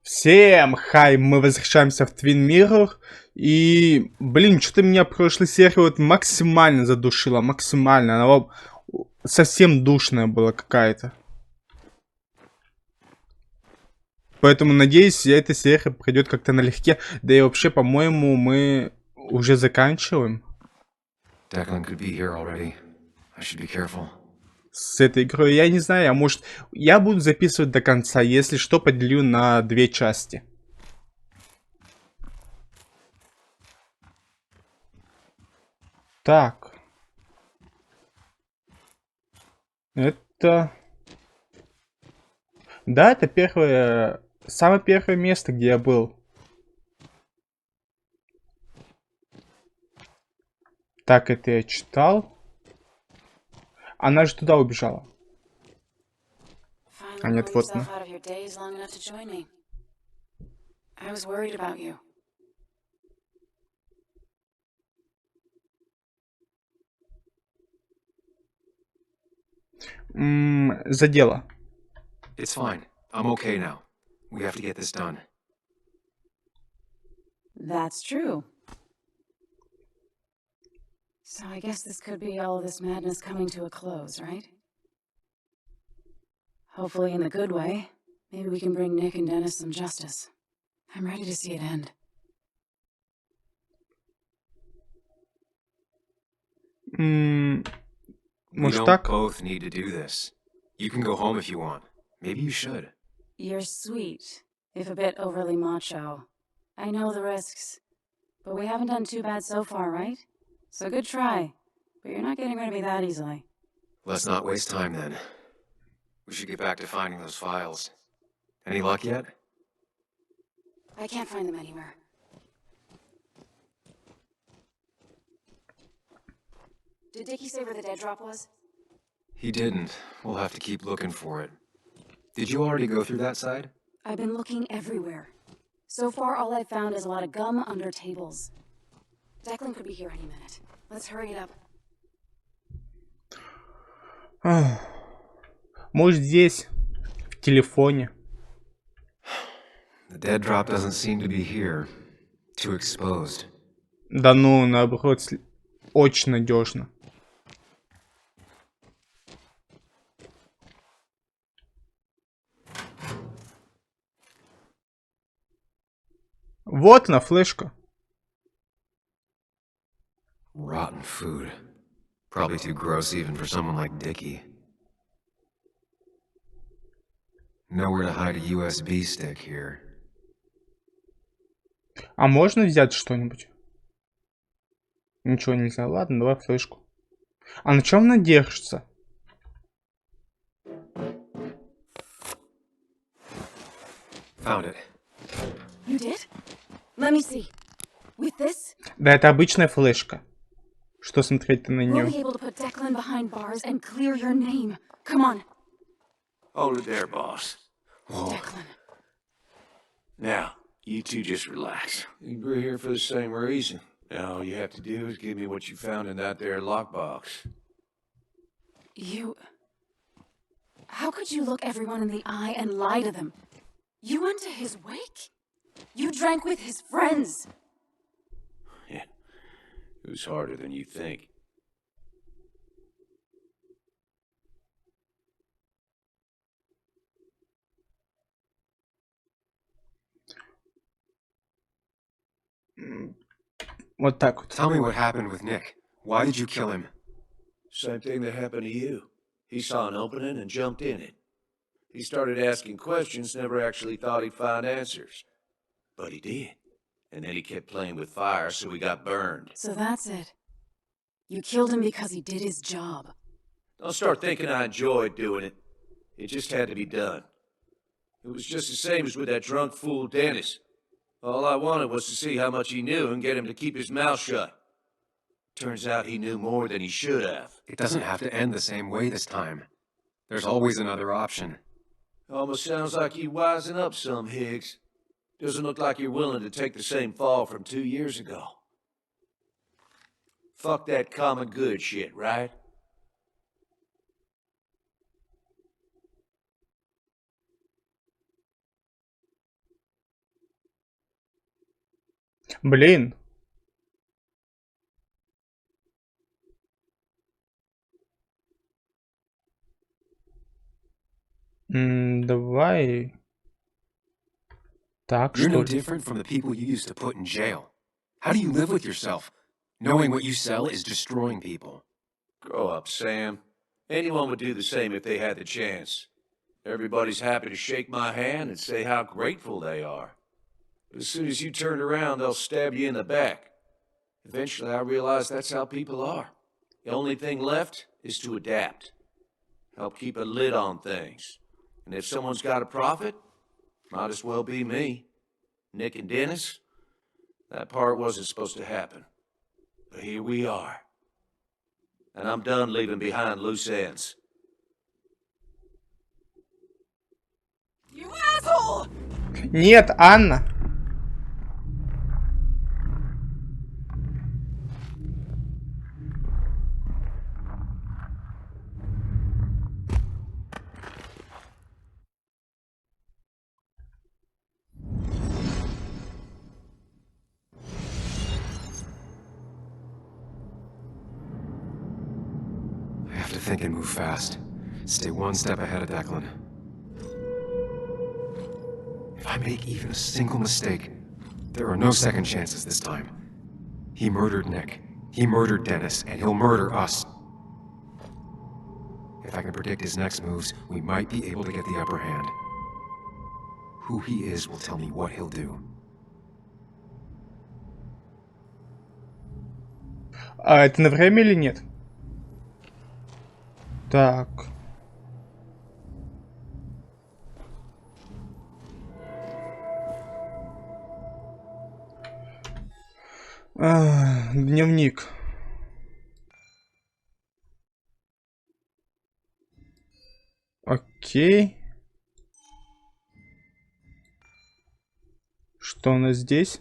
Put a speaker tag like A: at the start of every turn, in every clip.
A: Всем хай, мы возвращаемся в Twin Mirror. И, блин, что-то меня в прошлой серии вот максимально задушило, максимально. Она совсем душная была какая-то. Поэтому, надеюсь, эта серия пройдет как-то налегке. Да и вообще, по-моему, мы уже заканчиваем с этой игрой. Я не знаю, а может, я буду записывать до конца. Если что, поделю на 2 части. Так. Это... Да, это первое... Самое первое место, где я был. Так, это я читал. Она же туда убежала. А нет, вот она. За дело.
B: It's fine. I'm okay now. We have to get this done.
C: That's true. So I guess this could be all of this madness coming to a close, right? Hopefully in the good way. Maybe we can bring Nick and Dennis some justice. I'm ready to see it end.
B: We don't both need to do this. You can go home if you want. Maybe you should.
C: You're sweet, if a bit overly macho. I know the risks. But we haven't done too bad so far, right? So good try. But you're not getting rid of me that easily.
B: Let's not waste time then. We should get back to finding those files. Any luck yet?
C: I can't find them anywhere. Did Dickie say where the dead drop was?
B: He didn't. We'll have to keep looking for it. Did you already go through that side?
C: I've been looking everywhere. So far, all I've found is a lot of gum under tables. Declan could be here any minute. Let's hurry it up.
A: Может, здесь, в телефоне.
B: The dead drop doesn't seem to be here. Too exposed.
A: Да ну, наоборот, очень надежно. Вот она, флешка.
B: Rotten food. Probably too gross even for someone like Dickie. Nowhere to hide a USB stick here.
A: А можно взять что-нибудь? Ничего нельзя. Ладно, давай флешку. А на чем она держится?
B: Found it.
C: You did? Let me see. With this?
A: Да, это обычная флешка. Что смотреть-то на
C: We'll
A: нее?
C: be able to put Declan behind bars and clear your name. Come on.
D: Hold it there, boss.
B: Whoa.
C: Declan.
D: Now, you two just relax. We're here for the same reason. Now all you have to do is give me what you found in that there lockbox.
C: You... How could you look everyone in the eye and lie to them? You went to his wake? You drank with his friends.
D: Yeah, it was harder than you think.
A: Вот так вот.
B: Tell me what happened with Nick. Why did you kill him?
D: Same thing that happened to you. He saw an opening and jumped in it. He started asking questions, never actually thought he'd find answers. But he did. And then he kept playing with fire, so he got burned.
C: So that's it. You killed him because he did his job.
D: Don't start thinking I enjoyed doing it. It just had to be done. It was just the same as with that drunk fool Dennis. All I wanted was to see how much he knew and get him to keep his mouth shut. Turns out he knew more than he should have.
B: It doesn't have to end the same way this time. There's always another option.
D: Almost sounds like you wising up some, Higgs. Doesn't look like you're willing to take the same fall from 2 years ago. Fuck that common good shit, right?
A: Блин. Давай. Так,
B: You're
A: что
B: no
A: ли?
B: different from the people you used to put in jail. How do you live with yourself, knowing what you sell is destroying people?
D: Grow up, Sam. Anyone would do the same if they had the chance. Everybody's happy to shake my hand and say how grateful they are. But as soon as you turn around, they'll stab you in the back. Eventually, I realized that's how people are. The only thing left is to adapt. Help keep a lid on things. And if someone's got a profit, might as well be me. Nick and Dennis, that part wasn't supposed to happen. But here we are. And I'm done leaving behind loose ends.
E: You asshole!
A: Нет, Анна.
B: I have to think and move fast. Stay one step ahead of Declan. If I make even a single mistake, there are no second chances this time. He murdered Nick. He murdered Dennis, and he'll murder us. If I can predict his next moves, we might be able to get the upper hand. Who he is will tell me what he'll do.
A: А это на время или нет? Так. Дневник. Окей. Что у нас здесь?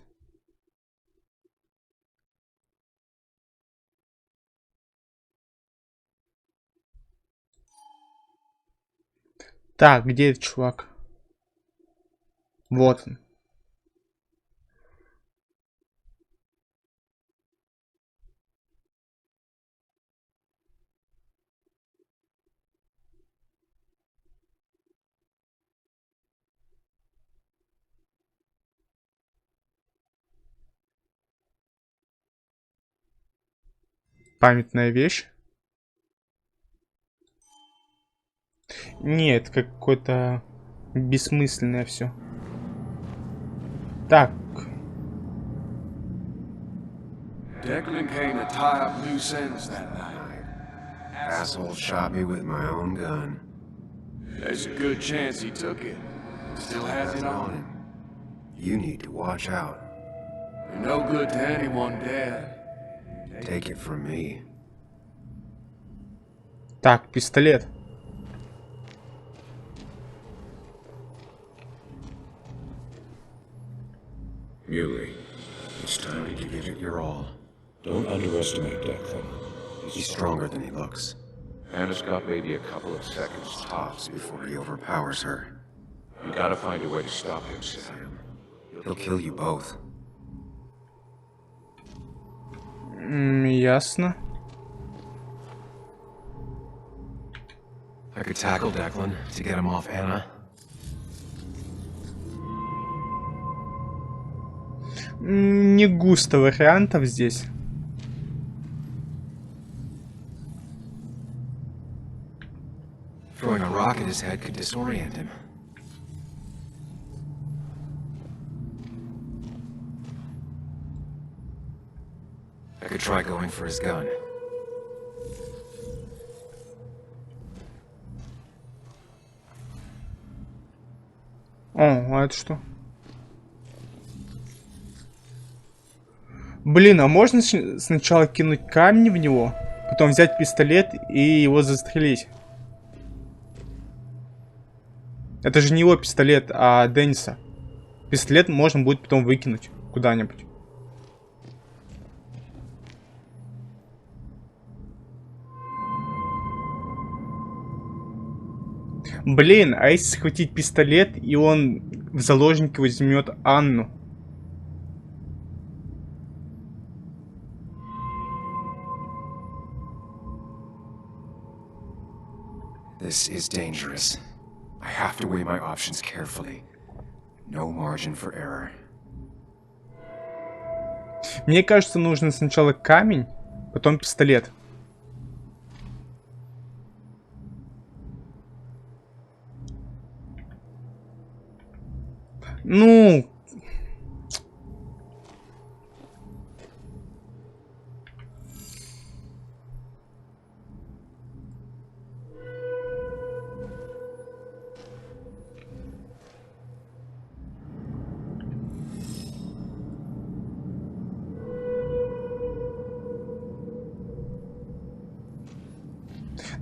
A: Так, где этот чувак? Вот он. Памятная вещь. Нет, какое-то бессмысленное все. Так.
F: Declan came to tie up loose ends that night.
B: Asshole shot me with my own gun.
F: There's a good chance he took it. Still has it on him.
B: You need to watch out.
F: You're no good to anyone dead.
B: Take it from me.
A: Так, пистолет.
G: Muley, it's time to give
B: Give it your all.
G: Don't underestimate Declan.
B: He's stronger than he looks.
G: Anna's got maybe a couple of seconds
B: Tops before he overpowers her.
G: You gotta find a way to stop him, Sam.
B: He'll kill you both.
A: Ясно.
B: I could tackle Declan to get him off Anna.
A: Не густо вариантов здесь.
B: Throwing a rock at his head could disorient him. I could try going for his gun.
A: О, а это что? Блин, а можно сначала кинуть камни в него, потом взять пистолет и его застрелить? Это же не его пистолет, а Денниса. Пистолет можно будет потом выкинуть куда-нибудь. Блин, а если схватить пистолет, и он в заложники возьмет Анну?
B: This is dangerous. I have to weigh my options carefully. No margin for error.
A: Мне кажется, нужно сначала камень, потом пистолет. Ну...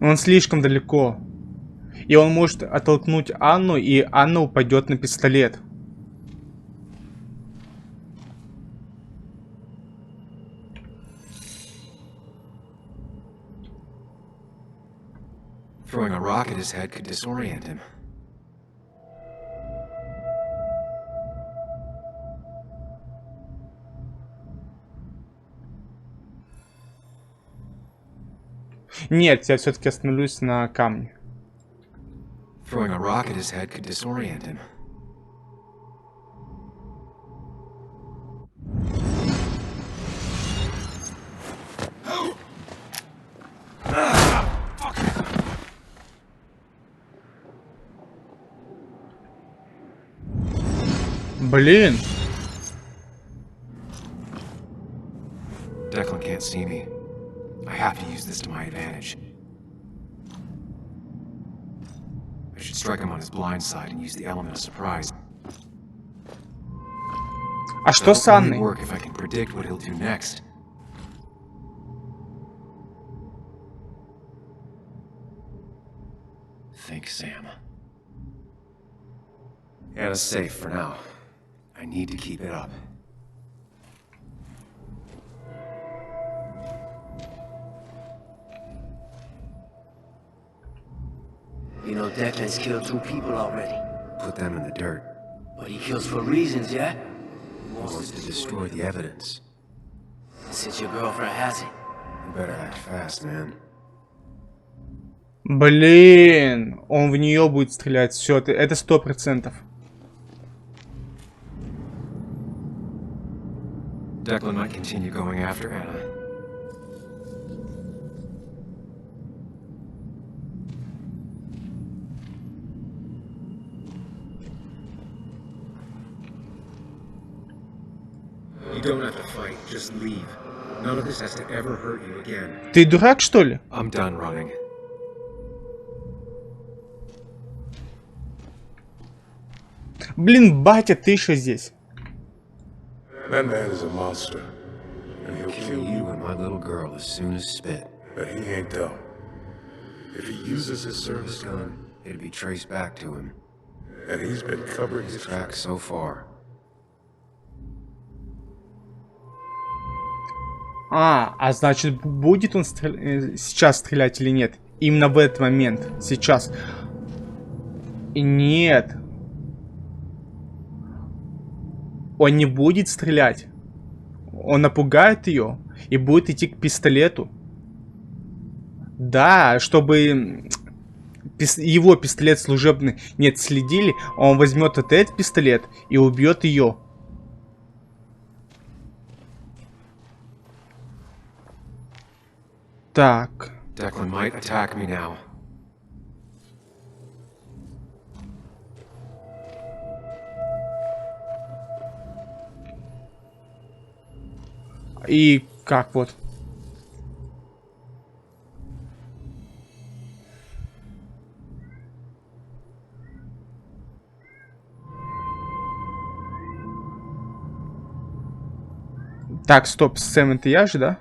A: Он слишком далеко. И он может оттолкнуть Анну, и Анна упадет на пистолет.
B: Throwing a rock at his head could disorient him.
A: Нет, я все-таки остановлюсь на камне.
B: Throwing a rock at his head could disorient him.
A: Блин.
B: Declan can't see me. I have to use this to my advantage. I should strike him on his blind side and use the element of surprise.
A: А что с Анной?
B: That'll only work if I can predict what he'll do next. Think, Sam. Anna's safe for now. I need to keep it up.
H: You know, Declan's killed 2 people already.
B: Put them in the dirt.
H: But he kills for reasons, yeah?
B: He wants to destroy the evidence.
H: Since your girlfriend has it.
B: You better act fast, man.
A: Блин. Он в нее будет стрелять. Все, это 100%.
B: Declan might continue going after Anna.
G: You don't have to fight, just leave. None of this has to ever hurt you again.
A: Ты дурак, что ли?
B: I'm done running.
A: Блин, батя, ты еще здесь.
G: That man is a monster. And he'll
B: Kill you and my little girl as soon as spit.
G: But he ain't dumb. If he uses his service gun,
B: It'll be traced back to him.
G: and he's been covering
B: His
G: his
B: tracks so far.
A: А значит, будет он сейчас стрелять или нет? Именно в этот момент. Сейчас. И нет. Он не будет стрелять. Он напугает ее и будет идти к пистолету. Да, чтобы его пистолет служебный не отследили, он возьмет этот пистолет и убьет ее. Так.
B: Declan might attack me now.
A: И как вот? Так, стоп, Сэм, это я же, да?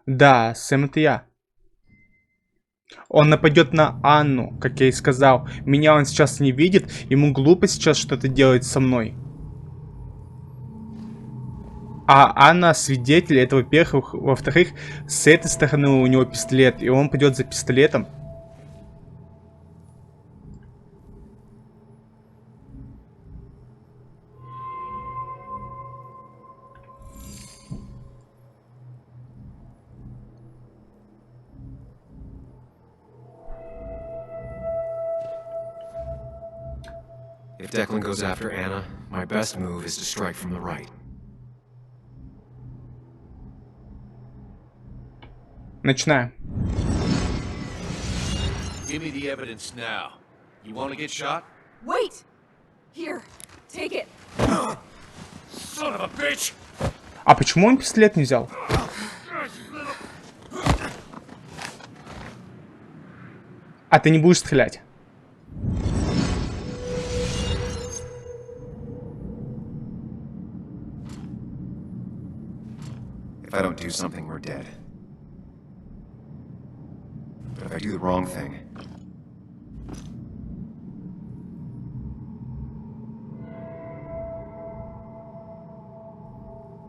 A: Да, Сэм, это я. Он нападет на Анну, как я и сказал. Меня он сейчас не видит, ему глупо сейчас что-то делать со мной. А Анна свидетель, это во-первых. Во-вторых, с этой стороны у него пистолет, и он пойдет за пистолетом.
B: If Declan goes after Anna, my best move is to strike from the right.
A: Начинаем.
D: Give me the evidence now. You want to get shot?
E: Wait! Here, take it.
D: Son of a bitch!
A: А почему он пистолет не взял? А ты не будешь стрелять?
B: If I don't do something, we're dead. But if I do the wrong thing...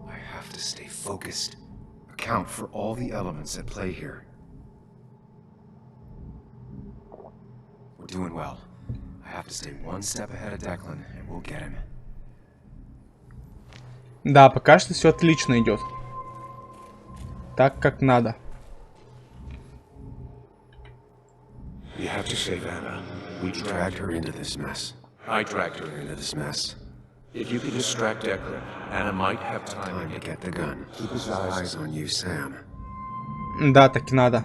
B: I have to stay focused. Account for all the elements at play here. We're doing well. I have to stay one step ahead of Declan, and we'll get him.
A: Да, пока что все отлично идет. Так, как надо.
B: We have to save Anna. We dragged her into this mess.
D: I dragged her into this mess. If you could distract Declan, Anna might have time
B: To get the gun. Keep his eyes on you, Sam.
A: Да, так и надо.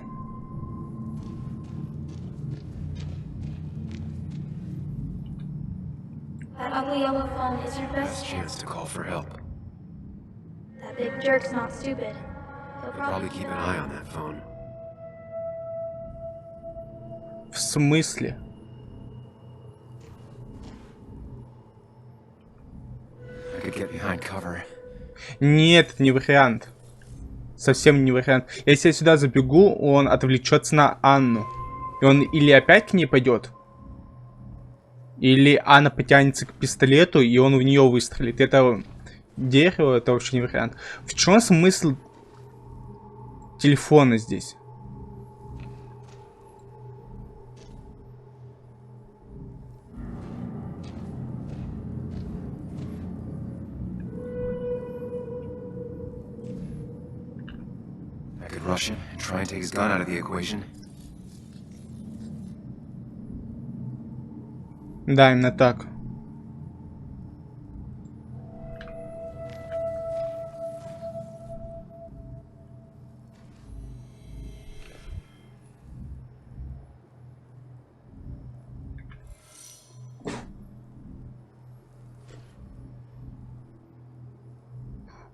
I: That ugly yellow phone is your best
B: Chance to call for help.
I: That big jerk's not stupid. He'll
B: Probably keep an eye on that phone.
A: В смысле?
B: I could get behind cover.
A: Нет, это не вариант. Совсем не вариант. Если я сюда забегу, он отвлечется на Анну. И он или опять к ней пойдет, или Анна потянется к пистолету, и он в нее выстрелит. Это дерево, это вообще не вариант. В чем смысл телефона здесь?
B: I could rush him and try and take his gun out of the equation.
A: Да, именно так.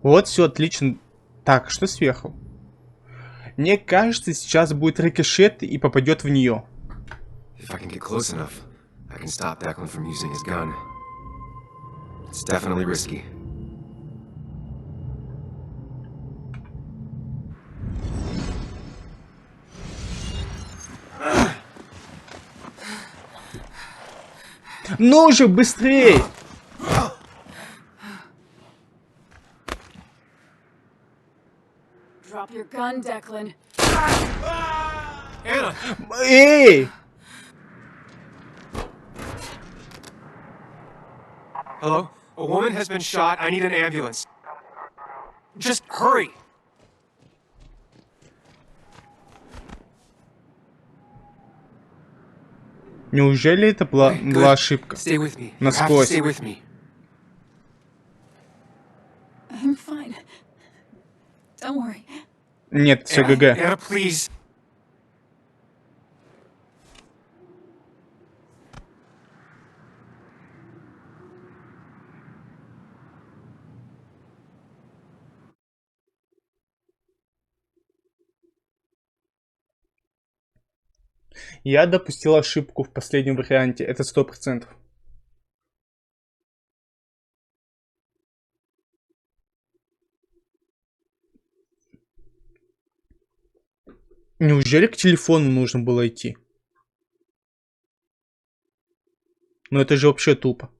A: Вот, все отлично. Так, что сверху? Мне кажется, сейчас будет рикошет и попадет в нее.
B: If I can get close enough, I can stop Declan from using his gun. It's definitely risky.
A: Ну же, быстрее!
E: Drop your gun, Declan.
B: Anna!
A: Эй!
B: Hello? A woman has been shot. I need an ambulance. Just hurry!
A: Неужели это была ошибка?
B: Stay with me. You have to
A: Насквозь.
B: stay with me.
E: I'm fine. Don't worry.
A: Нет, все ГГ.
B: Anna, please.
A: Я допустил ошибку в последнем варианте, это 100%. Неужели к телефону нужно было идти? Ну это же вообще тупо.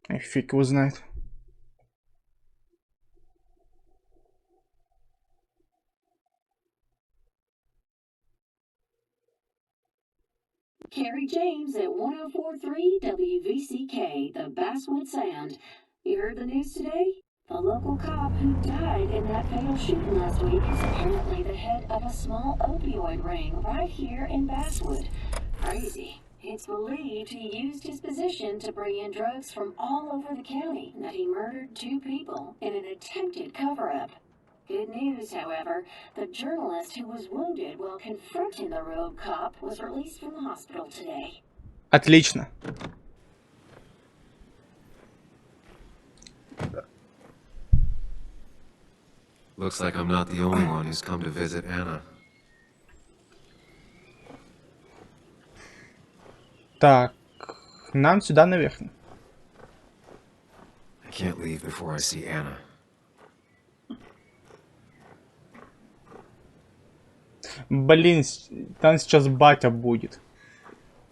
A: Ай, фиг его знает.
C: Carrie James at 1043 WVCK, the Basswood Sound. You heard the news today? The local cop who died in that fatal shooting last week is apparently the head of a small opioid ring right here in Basswood. Crazy.
J: It's believed he used his position to bring in drugs from all over the county and that he murdered 2 people in an attempted cover-up. Good news, however, the journalist who was wounded while confronting the rogue cop was released from the hospital today.
A: Отлично.
B: Looks like I'm not the only one who's come to visit Anna.
A: Так, нам сюда наверх.
B: I can't leave before I see Anna.
A: Блин, там сейчас батя будет.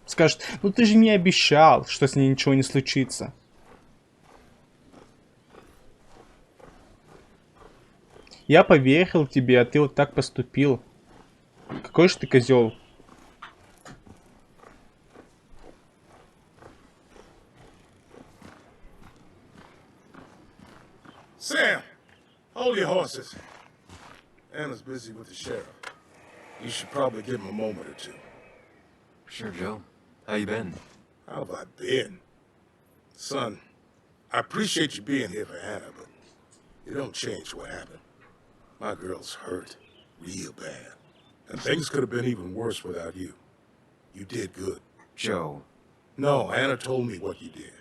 A: Скажет, ну ты же мне обещал, что с ней ничего не случится. Я поверил тебе, а ты вот так поступил. Какой же ты козел.
K: Sam, hold your horses. Anna's busy with the sheriff. You should probably give him a moment or two.
B: Sure, Joe. How you been?
K: How have I been? Son, I appreciate you being here for Anna, but it don't change what happened. My girl's hurt, real bad. And things could have been even worse without you. You did good.
B: Joe.
K: No, Anna told me what you did.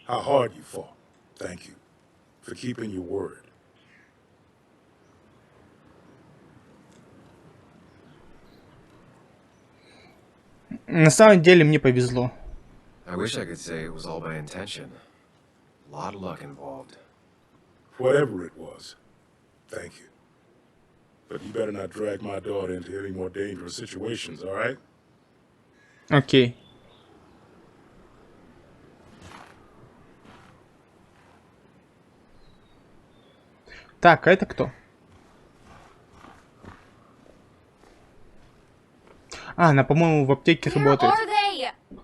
K: How hard you fought. Thank you for keeping your word.
A: На самом деле мне повезло.
B: I wish I could say it was all by intention. A lot of luck involved.
K: Whatever it was, thank you. But you better not drag my daughter into any more dangerous situations, all right?
A: Окей. Так, а это кто? А, она, по-моему, в аптеке работает.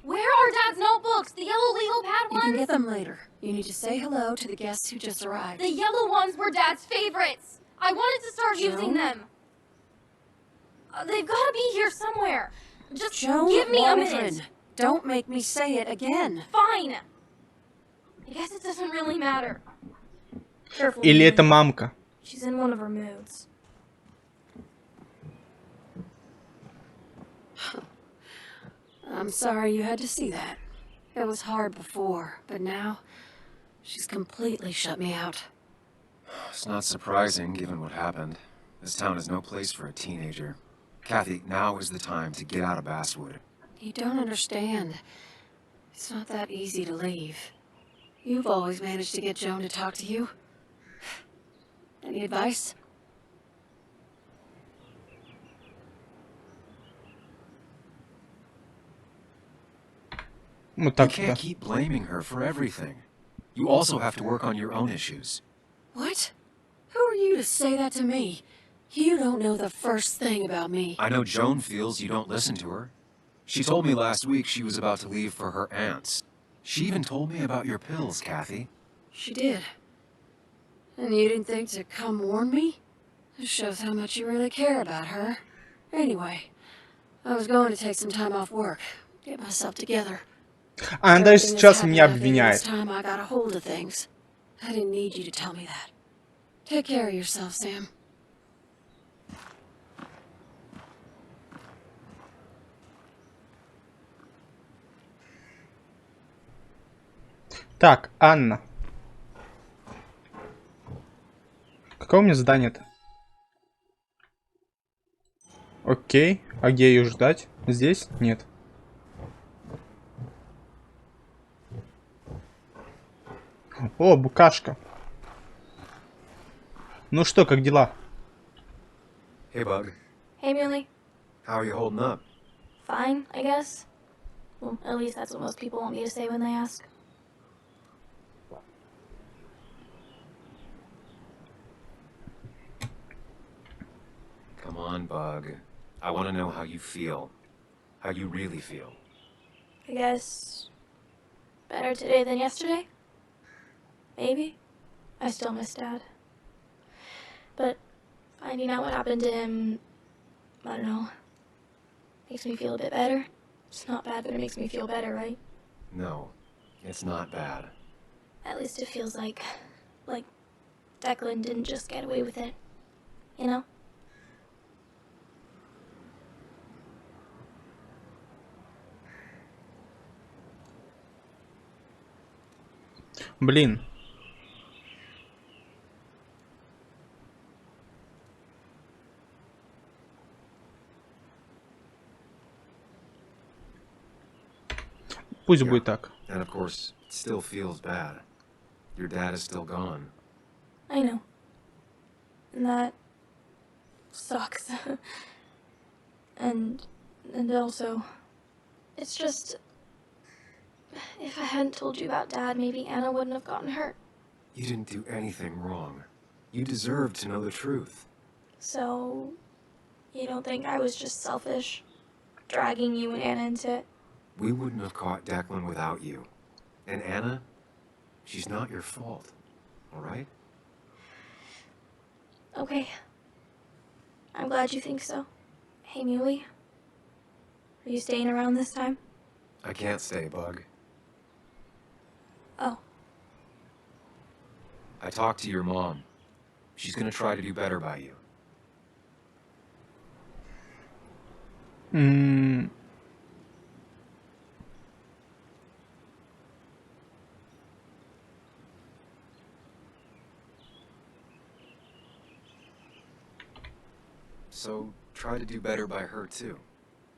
I: Where are Dad's notebooks? The yellow legal pad
E: You
I: ones?
E: can get them later. You need to say hello to the guests who just arrived.
I: The yellow ones were Dad's favorites. I wanted to start using them. They've got to be here somewhere. Just give me a minute.
E: Don't make me say it again.
I: Fine. I guess it doesn't really matter. Careful.
A: Или это мамка?
I: She's in one of her moods.
E: I'm sorry you had to see that. It was hard before, but now she's completely shut me out.
B: It's not surprising, given what happened. This town is no place for a teenager. Kathy, now is the time to get out of Basswood.
E: You don't understand. It's not that easy to leave. You've always managed to get Joan to talk to you. Any advice?
B: You can't keep blaming her for everything. You also have to work on your own issues.
E: What? Who are you to say that to me? You don't know the first thing about me.
B: I know Joan feels you don't listen to her. She told me last week she was about to leave for her aunt's. She even told me about your pills, Kathy.
E: She did. And you didn't think to come warn me? This shows how much you really care about her. Anyway, I was going to take some time off work, get myself together.
A: Она даже сейчас меня обвиняет.
E: Time I got a hold of things. I didn't need you to tell me that. Take care of yourself, Sam.
A: Так, Анна. Какое у меня задание-то? Окей. А где ее ждать? Здесь? Нет. О, букашка. Ну что, как дела?
B: Hey, Bug.
I: Hey, Muley.
B: How are you holding up?
I: Fine, I guess. Well, at least that's what most people want me to say when they ask.
B: Come on, Bug. I want to know how you feel. How you really feel.
I: I guess better today than yesterday? Maybe. I still miss Dad. But finding out what happened to him, I don't know, makes me feel a bit better. It's not bad, but it makes me feel better, right?
B: No, it's not bad.
I: At least it feels like Declan didn't just get away with it. You know?
A: Блин. Пусть
B: Yeah.
A: будет так.
B: And of course, it still feels bad. Your dad is still gone.
I: I know. And that sucks. and also, it's just, if I hadn't told you about Dad, maybe Anna wouldn't have gotten hurt.
B: You didn't do anything wrong. You deserved to know the truth.
I: So, you don't think I was just selfish, dragging you and Anna into it?
B: We wouldn't have caught Declan without you. And Anna, she's not your fault. All right?
I: Okay. I'm glad you think so. Hey, Muley. Are you staying around this time?
B: I can't stay, Bug.
I: Oh.
B: I talked to your mom. She's gonna try to do better by you. So, try to do better by her too.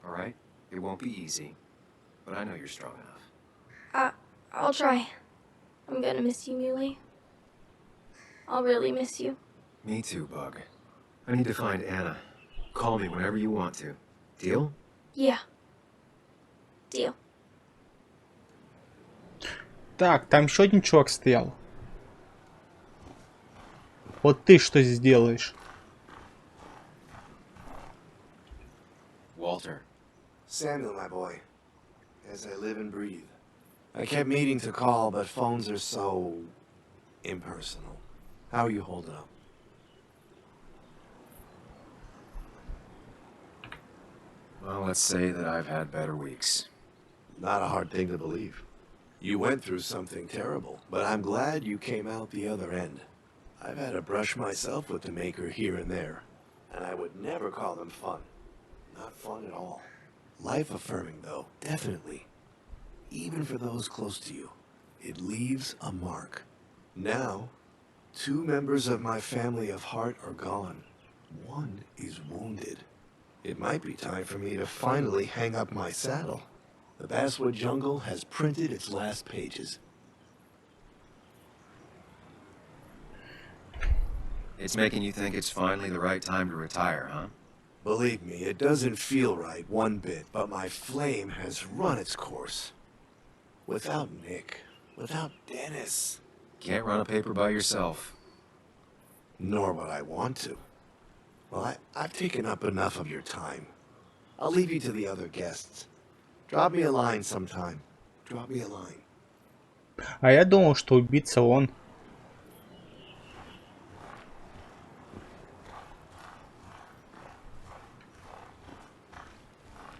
B: Alright? It won't be easy, but I know you're strong enough.
I: I'll try. I'm gonna miss you, Muley. I'll really miss you.
B: Me too, Bug. I need to find Anna. Call me whenever you want to. Deal?
I: Yeah. Deal.
A: Так, там еще один чувак стоял. Вот ты что сделаешь?
B: Walter.
D: Samuel, my boy. As I live and breathe. I kept meaning to call, but phones are so impersonal. How are you holding up?
B: Well, let's say that I've had better weeks.
D: Not a hard thing to believe. You went through something terrible, but I'm glad you came out the other end. I've had a brush myself with the Maker here and there, and I would never call them fun. Not fun at all. Life-affirming, though, definitely. Even for those close to you, it leaves a mark. Now, 2 members of my family of heart are gone. 1 is wounded. It might be time for me to finally hang up my saddle. The Basswood Jungle has printed its last pages.
B: It's making you think it's finally the right time to retire, huh?
D: Believe me, it doesn't feel right one bit, but my flame has run its course. Without Nick, without Dennis.
B: Can't run a paper by yourself.
D: Nor would I want to. Well, I've taken up enough of your time. I'll leave you to the other guests. Drop me a line sometime. Drop me a line.
A: А я думал, что убийца он.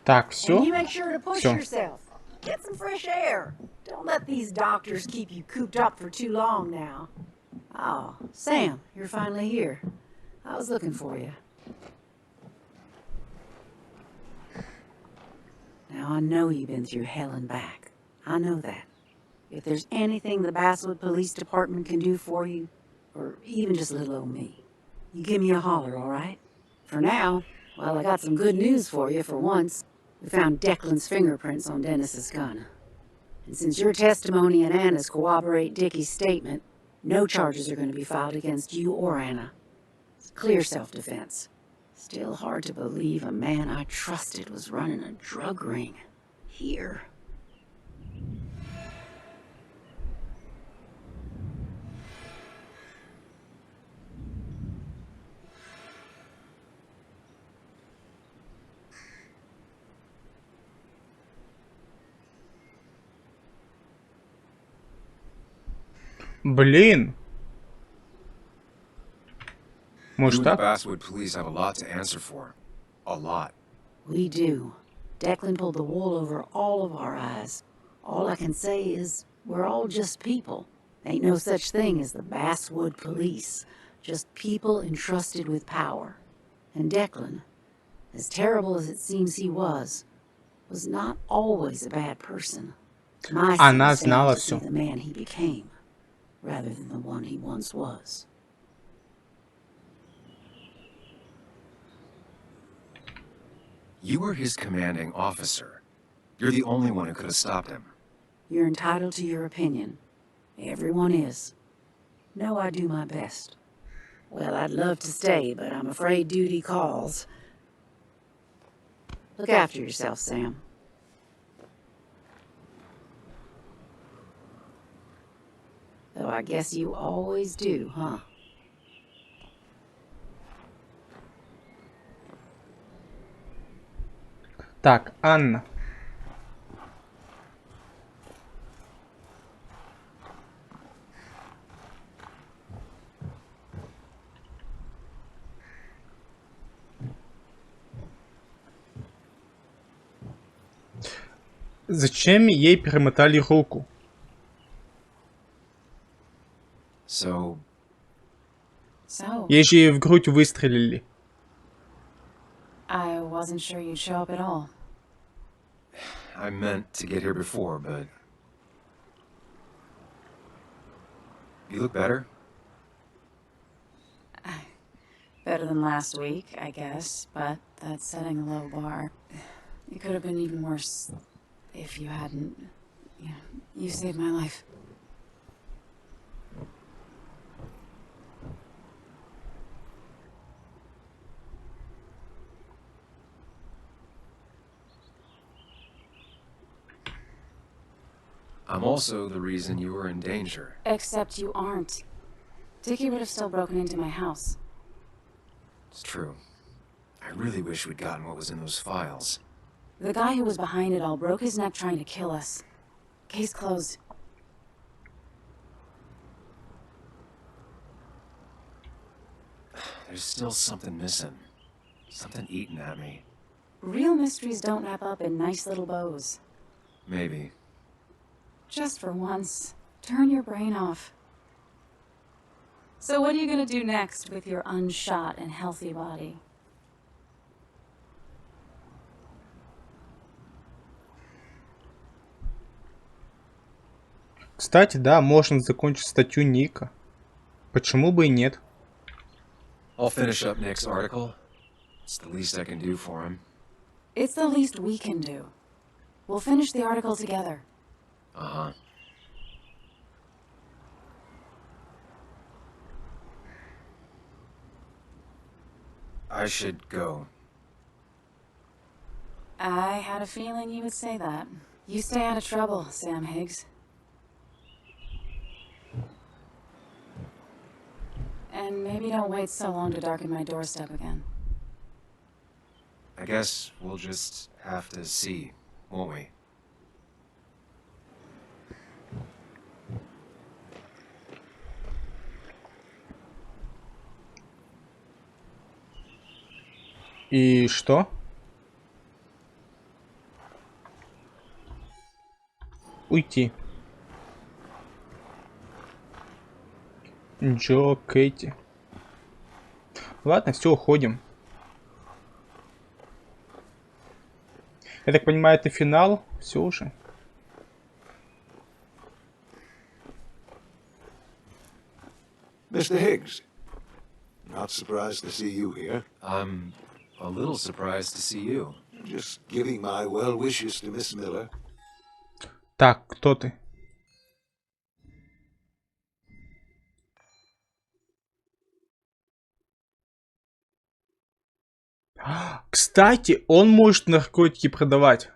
A: Так, все.
L: And you make sure to push
A: Всё.
L: yourself. Get some fresh air. Don't let these doctors keep you cooped up for too long now. Oh, Sam, you're finally here. I was looking for you. Now, I know you've been through hell and back. I know that. If there's anything the Basswood Police Department can do for you, or even just little old me, you give me a holler, all right? For now, well, I got some good news for you for once. We found Declan's fingerprints on Dennis's gun. And since your testimony and Anna's corroborate Dickie's statement, no charges are going to be filed against you or Anna. It's clear self-defense. Still hard to believe a man I trusted was running a drug ring. Here.
A: Блин.
B: You
A: Может
B: and the
A: так?
B: Basswood police have a lot to answer for. A lot.
L: We do. Declan pulled the wool over all of our eyes. All I can say is, we're all just people. Ain't no such thing as the Basswood Police. Just people entrusted with power. And Declan, as terrible as it seems he was not always a bad person. My
A: Она
L: son
A: знала
L: stands to
A: всё.
L: see the man he became, rather than the one he once was.
B: You were his commanding officer. You're the only one who could have stopped him.
L: You're entitled to your opinion. Everyone is. No, I do my best. Well, I'd love to stay, but I'm afraid duty calls. Look after yourself, Sam. Though I guess you always do, huh?
A: Так, Анна. Зачем ей перемотали руку?
B: So,
A: Ей же в грудь выстрелили.
C: I wasn't sure you'd show up at all.
B: I meant to get here before, but... You look better?
C: Better than last week, I guess, but that's setting a low bar. It could have been even worse if you hadn't... You saved my life.
B: I'm also the reason you were in danger.
C: Except you aren't. Dickie would have still broken into my house.
B: It's true. I really wish we'd gotten what was in those files.
C: The guy who was behind it all broke his neck trying to kill us. Case closed.
B: There's still something missing. Something eating at me.
C: Real mysteries don't wrap up in nice little bows.
B: Maybe.
C: Just for once, turn your brain off. So what are you gonna do next with your unshot and healthy body?
A: Кстати, да, можно закончить статью Ника. Почему бы и нет?
B: I'll finish up Nick's article. It's the least I can do for him.
C: It's the least we can do. We'll finish the article together.
B: Uh-huh. I should go.
C: I had a feeling you would say that. You stay out of trouble, Sam Higgs. And maybe don't wait so long to darken my doorstep again.
B: I guess we'll just have to see, won't we?
A: И что? Уйти. Джо, Кэти. Ладно, все, уходим. Я так понимаю, это финал. Все уже.
M: Mr. Higgs, not surprised to see you here.
B: I'm a little surprised to see you.
M: Just giving my well wishes to Miss Miller.
A: Так, кто ты? Кстати, он может наркотики продавать.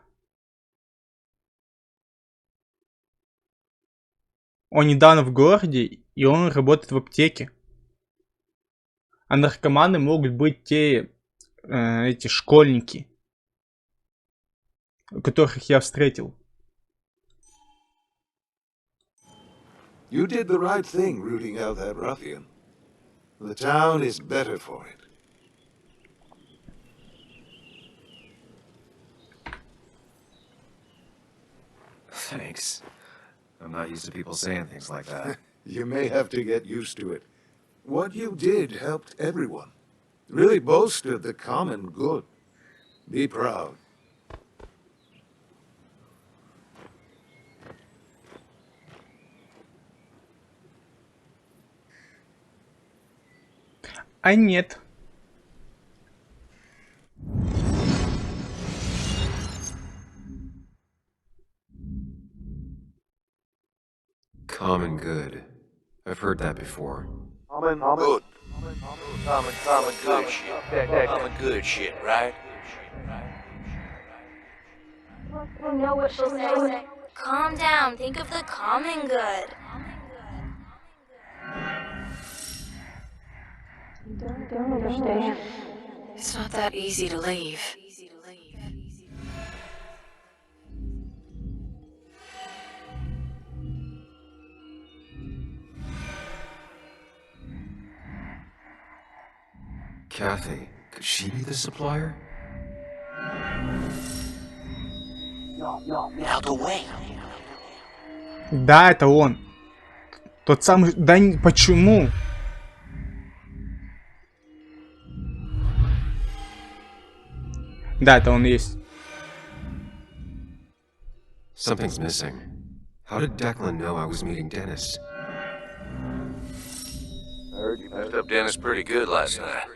A: Он недавно в городе, и он работает в аптеке. А наркоманы могут быть те, эти школьники, которых я встретил.
M: You did the right thing rooting out that ruffian. The town is better for it.
B: Thanks. I'm not used to people saying things like that.
M: You may have to get used to it. What you did helped everyone. Really bolstered the common good. Be proud.
A: А нет.
B: Common good. I've heard that before.
M: Common good.
D: Common good shit. Common good shit, right?
I: I know what she'll say.
N: Calm down. Think of the common good.
E: I don't understand. It's not that easy to leave.
B: Kathy, could she be the supplier?
H: Out the way.
A: Да, это он. Тот самый... Да почему? Да, это он есть.
B: Something's missing. How did Declan know I was meeting Dennis?
D: Messed up Dennis pretty good last night.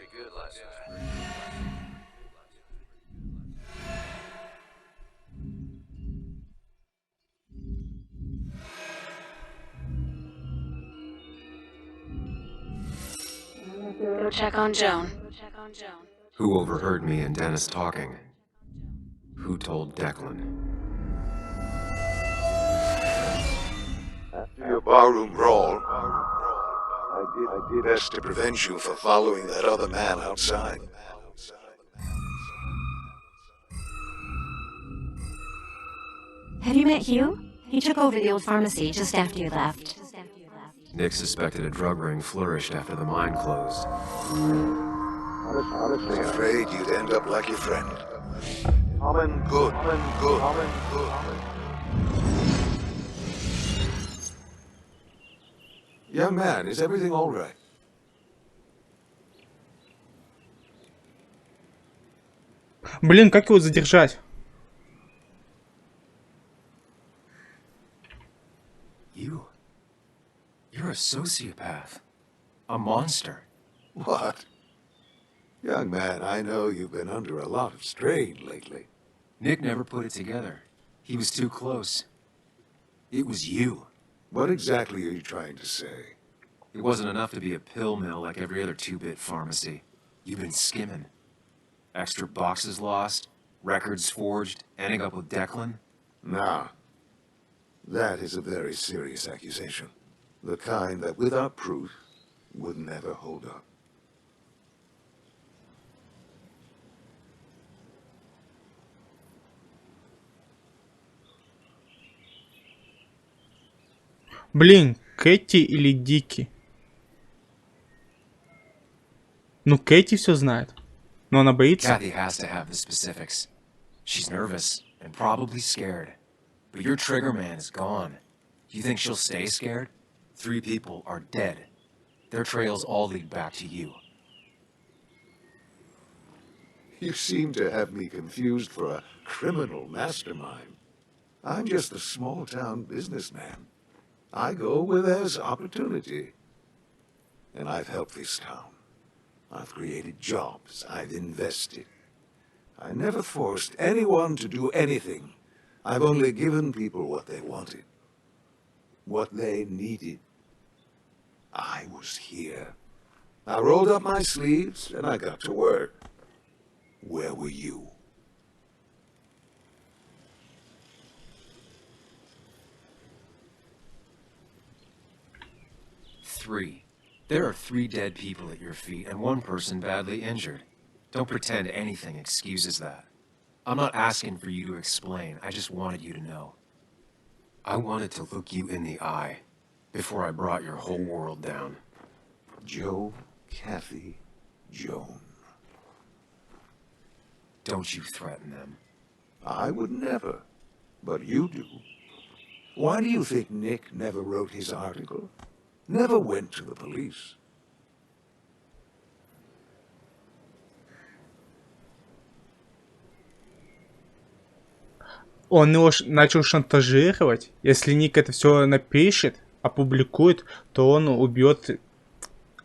E: Go check on Joan.
B: Who overheard me and Dennis talking? Who told Declan?
M: After your barroom brawl, I did best to prevent you from following that other man outside.
O: Have you met Hugh? He took over the old pharmacy just after you left.
B: Nick suspected a drug ring flourished after the mine closed.
M: Honestly, afraid you'd end up like your friend. Common good. Common good. Young man, is everything all right?
A: Блин, как его задержать?
B: You're a sociopath. A monster.
M: What? Young man, I know you've been under a lot of strain lately.
B: Nick never put it together. He was too close. It was you.
M: What exactly are you trying to say?
B: It wasn't enough to be a pill mill like every other two-bit pharmacy. You've been skimming. Extra boxes lost, records forged, ending up with Declan.
M: Nah. That is a very serious accusation. The kind that, without proof, would never hold up.
A: Блин, Кэти или Дики? Ну, Кэти все знает. Но она боится.
B: Kathy has to have the specifics. She's nervous and probably scared. But your trigger man is gone. Do you think she'll stay scared? 3 people are dead. Their trails all lead back to you.
M: You seem to have me confused for a criminal mastermind. I'm just a small-town businessman. I go where there's opportunity. And I've helped this town. I've created jobs. I've invested. I never forced anyone to do anything. I've only given people what they wanted. What they needed. I was here. I rolled up my sleeves and I got to work. Where were you?
B: There are 3 dead people at your feet and 1 person badly injured. Don't pretend anything excuses that. I'm not asking for you to explain. I just wanted you to know. I wanted to look you in the eye before I brought your whole world down.
M: Joe, Kathy, Joan.
B: Don't you threaten them.
M: I would never, but you do. Why do you think Nick never wrote his article? Never went to the police?
A: Он его начал шантажировать. Если Ник это все напишет, опубликует, то он убьет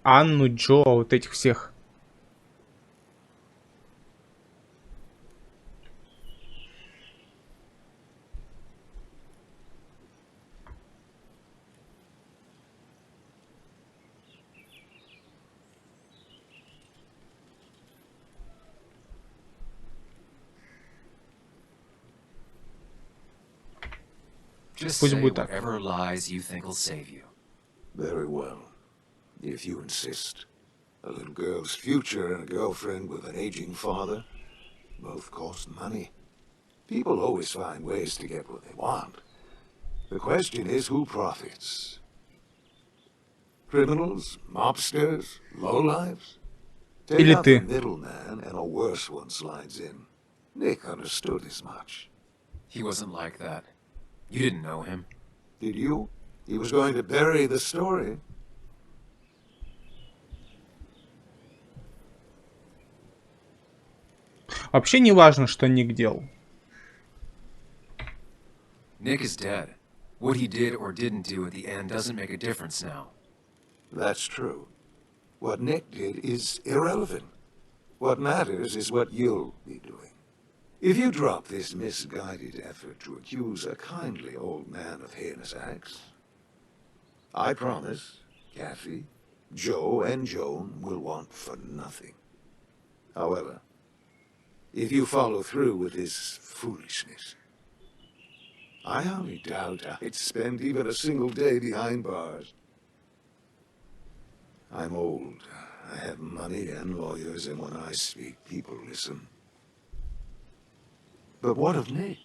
A: Анну, Джо, вот этих всех.
B: Just
A: Пусть
B: say
A: будет так.
B: whatever lies you think will save you.
M: Very well, if you insist. A little girl's future and a girlfriend with an aging father both cost money. People always find ways to get what they want. The question is who profits? Criminals? Mobsters? Lowlifes? Take
A: Или
M: out the
A: ты.
M: middleman and a worse one slides in. Nick understood as much.
B: He wasn't like that. You didn't know him.
M: Did you? He was going to bury the story.
A: Вообще не важно, что Ник делал.
B: Nick is dead. What he did or didn't do at the end doesn't make a difference now.
M: That's true. What Nick did is irrelevant. What matters is what you'll be doing. If you drop this misguided effort to accuse a kindly old man of heinous acts, I promise Kathy, Joe, and Joan will want for nothing. However, if you follow through with this foolishness, I highly doubt I'd spend even a single day behind bars. I'm old. I have money and lawyers, and when I speak, people listen. But what of Nick?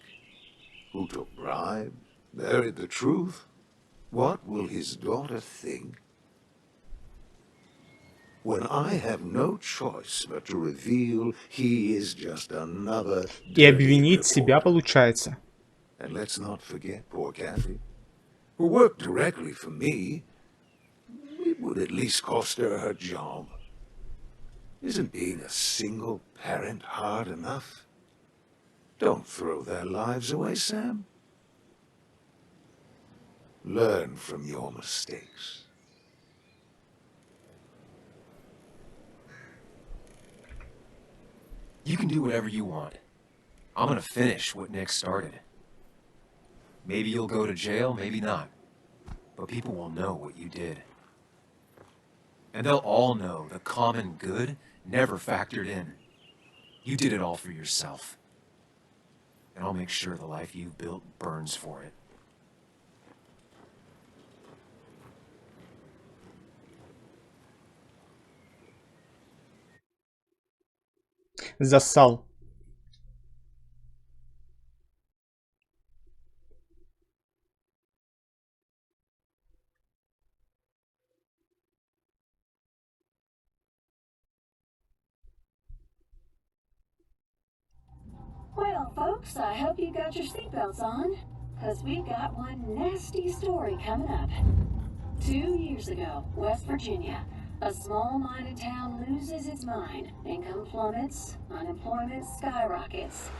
M: Who took bribes, buried the truth? What will his daughter think? When I have no choice but to reveal he is just another
A: И обвинить себя получается.
M: And let's not forget poor Kathy, who worked directly for me. It would at least cost her her job. Isn't being a single parent hard enough? Don't throw their lives away, Sam. Learn from your mistakes.
B: You can do whatever you want. I'm gonna finish what Nick started. Maybe you'll go to jail, maybe not. But people will know what you did. And they'll all know the common good never factored in. You did it all for yourself. And I'll make sure the life you've built burns for it.
A: Зассал.
J: Well, folks, I hope you got your seatbelts on, because we've got one nasty story coming up. 2 years ago, West Virginia, a small mining town loses its mind. Income plummets, unemployment skyrockets.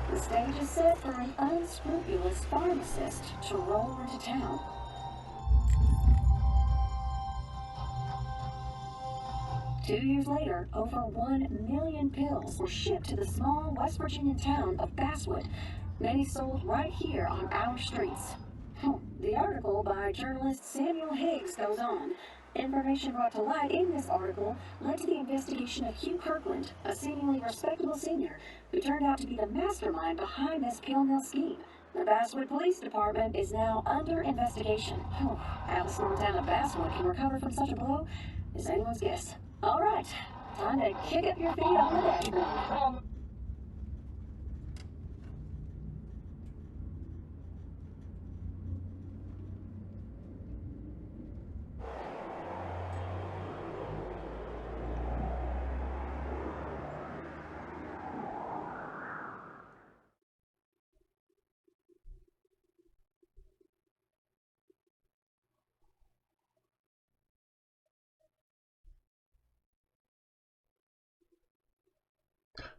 J: The stage is set for an unscrupulous pharmacist to roll into town. Two years later, over 1 million pills were shipped to the small West Virginia town of Basswood, many sold right here on our streets. The article by journalist Samuel Higgs goes on. Information brought to light in this article led to the investigation of Hugh Kirkland, a seemingly respectable senior, who turned out to be the mastermind behind this pill mill scheme. The Basswood Police Department is now under investigation. How the small town of Basswood can recover from such a blow is anyone's guess. All right, time to kick up your feet on the dashboard.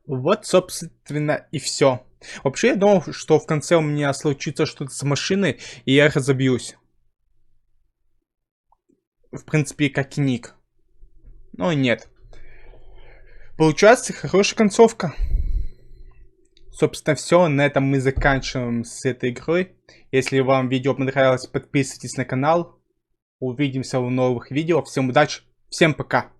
A: Вот, собственно, и все. Вообще, я думал, что в конце у меня случится что-то с машиной, и я разобьюсь. В принципе, как и Ник. Но нет. Получается, хорошая концовка. Собственно, все. На этом мы заканчиваем с этой игрой. Если вам видео понравилось, подписывайтесь на канал. Увидимся в новых видео. Всем удачи. Всем пока.